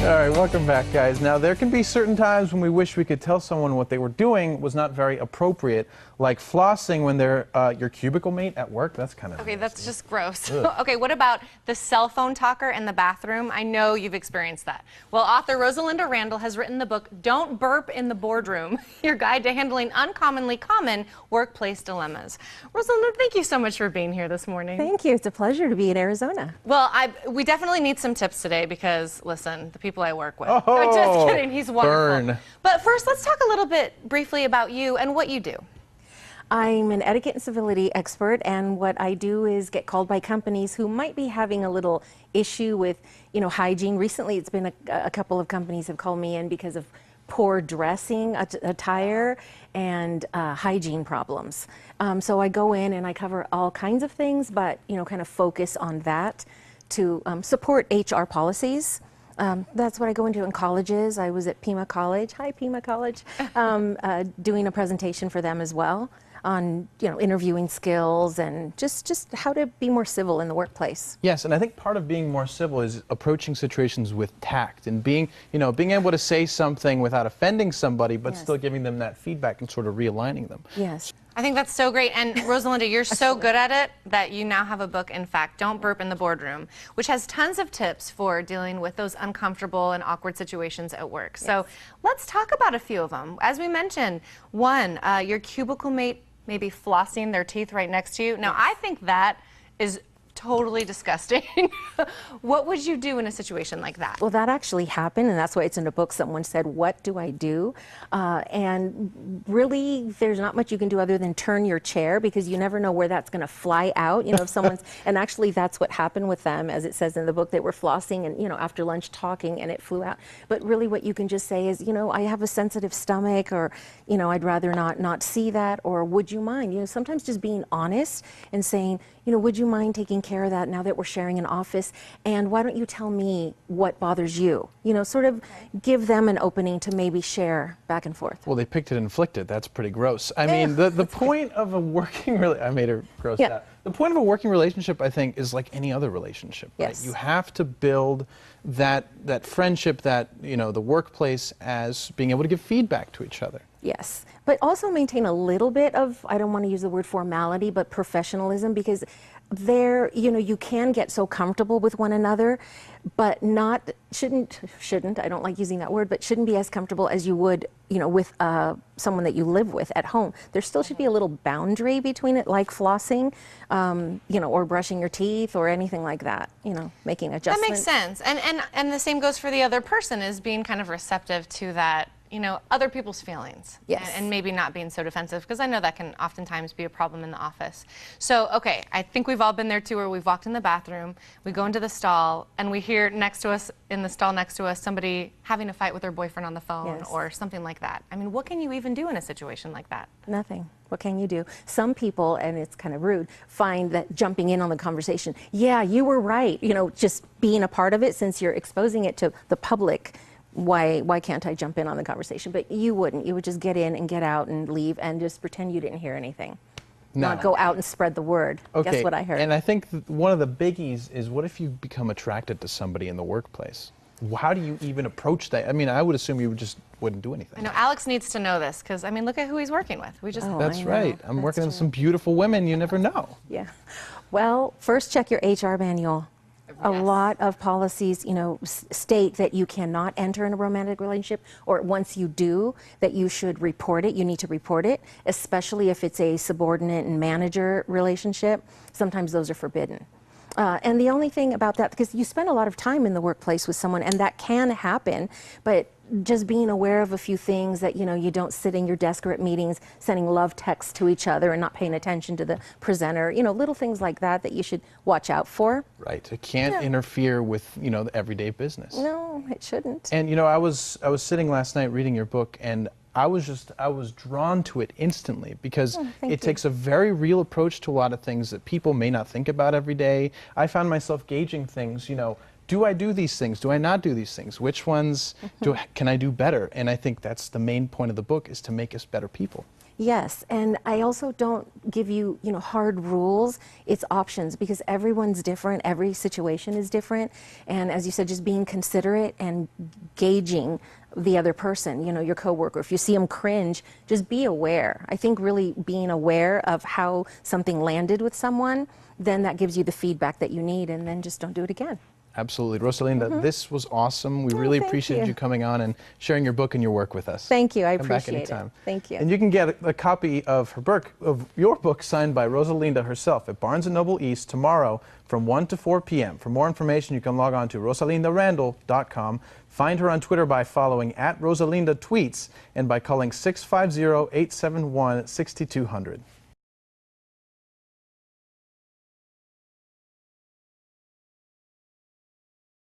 All right, welcome back, guys. Now, there can be certain times when we wish we could tell someone what they were doing was not very appropriate, like flossing when they're your cubicle mate at work. That's kind of okay. nasty. That's just gross. Okay, what about the cell phone talker in the bathroom? I know you've experienced that. Well, author Rosalinda Randall has written the book "Don't Burp in the Boardroom: Your Guide to Handling Uncommonly Common Workplace Dilemmas." Rosalinda, thank you so much for being here this morning. Thank you. It's a pleasure to be in Arizona. Well, we definitely need some tips today because, listen, the people I work with. Oh, I'm just kidding. He's wonderful. burn. But first, let's talk a little bit briefly about you and what you do. I'm an etiquette and civility expert, and what I do is get called by companies who might be having a little issue with, hygiene. Recently, it's been a couple of companies have called me in because of poor dressing attire and hygiene problems. So I go in and I cover all kinds of things, but kind of focus on that to support HR policies. That's what I go into in colleges. I was at Pima College, hi Pima College, doing a presentation for them as well on interviewing skills and just how to be more civil in the workplace. Yes, and I think part of being more civil is approaching situations with tact and being able to say something without offending somebody, but still giving them that feedback and sort of realigning them. Yes. I think that's so great. And Rosalinda, you're so good at it that you now have a book, in fact, Don't Burp in the Boardroom, which has tons of tips for dealing with those uncomfortable and awkward situations at work. Yes. So let's talk about a few of them. As we mentioned, one, your cubicle mate maybe flossing their teeth right next to you. Now, I think that is totally disgusting. What would you do in a situation like that? Well, that actually happened, and that's why it's in a book. Someone said, what do I do? And really, there's not much you can do other than turn your chair, because you never know where that's going to fly out. If someone's, and actually that's what happened with them, as it says in the book. They were flossing and, after lunch talking, and it flew out. But really what you can just say is, I have a sensitive stomach, or, I'd rather not see that, or would you mind? Sometimes just being honest and saying, would you mind taking care of that now that we're sharing an office? And why don't you tell me what bothers you? Sort of give them an opening to maybe share back and forth. Well, they picked it and flicked it. That's pretty gross. I mean, the point of a working I made her grossed out. The point of a working relationship, I think, is like any other relationship. Yes. Right? You have to build that friendship, the workplace, as being able to give feedback to each other. Yes, but also maintain a little bit of, I don't want to use the word formality, but professionalism, because there, you can get so comfortable with one another, but shouldn't, I don't like using that word, but shouldn't be as comfortable as you would, with someone that you live with at home. There still should be a little boundary between it, like flossing, or brushing your teeth or anything like that, making adjustments. That makes sense. And the same goes for the other person, is being kind of receptive to that, other people's feelings. Yes. And maybe not being so defensive, because I know that can oftentimes be a problem in the office. So, okay, I think we've all been there too, where we've walked in the bathroom, we go into the stall, and we hear next to us, in the stall next to us, somebody having a fight with their boyfriend on the phone. Yes. Or something like that. I mean, what can you even do in a situation like that? Nothing. What can you do? Some people, and it's kind of rude, find that jumping in on the conversation, yeah, you were right, just being a part of it, since you're exposing it to the public. Why can't I jump in on the conversation? But you wouldn't. You would just get in and get out and leave and just pretend you didn't hear anything. No. Not go out and spread the word. Okay. Guess what I heard? And I think one of the biggies is, what if you become attracted to somebody in the workplace? How do you even approach that? I mean, I would assume you just wouldn't do anything. I know Alex needs to know this, because, I mean, look at who he's working with. That's right. I'm working with some beautiful women. You never know. Yeah. Well, first check your HR manual. A lot of policies, state that you cannot enter in a romantic relationship, or once you do, that you should report it. You need to report it, especially if it's a subordinate and manager relationship. Sometimes those are forbidden. And the only thing about that, because you spend a lot of time in the workplace with someone, and that can happen, but just being aware of a few things, that you don't sit in your desk or at meetings sending love texts to each other and not paying attention to the presenter, little things like that you should watch out for. Right. It can't interfere with the everyday business. No, it shouldn't. And I was sitting last night reading your book, and I was drawn to it instantly, because it takes a very real approach to a lot of things that people may not think about every day. I found myself gauging things, do I do these things? Do I not do these things? Which ones can I do better? And I think that's the main point of the book, is to make us better people. Yes, and I also don't give you, hard rules. It's options because everyone's different. Every situation is different. And as you said, just being considerate and gauging the other person, your coworker. If you see them cringe, just be aware. I think really being aware of how something landed with someone, then that gives you the feedback that you need, and then just don't do it again. Absolutely. Rosalinda, this was awesome. We really appreciate you coming on and sharing your book and your work with us. Thank you. I Come back appreciate anytime. it. Thank you. And you can get a copy of your book signed by Rosalinda herself at Barnes & Noble East tomorrow from 1 to 4 p.m. For more information, you can log on to rosalindarandall.com. Find her on Twitter by following @Rosalinda Tweets and by calling 650-871-6200.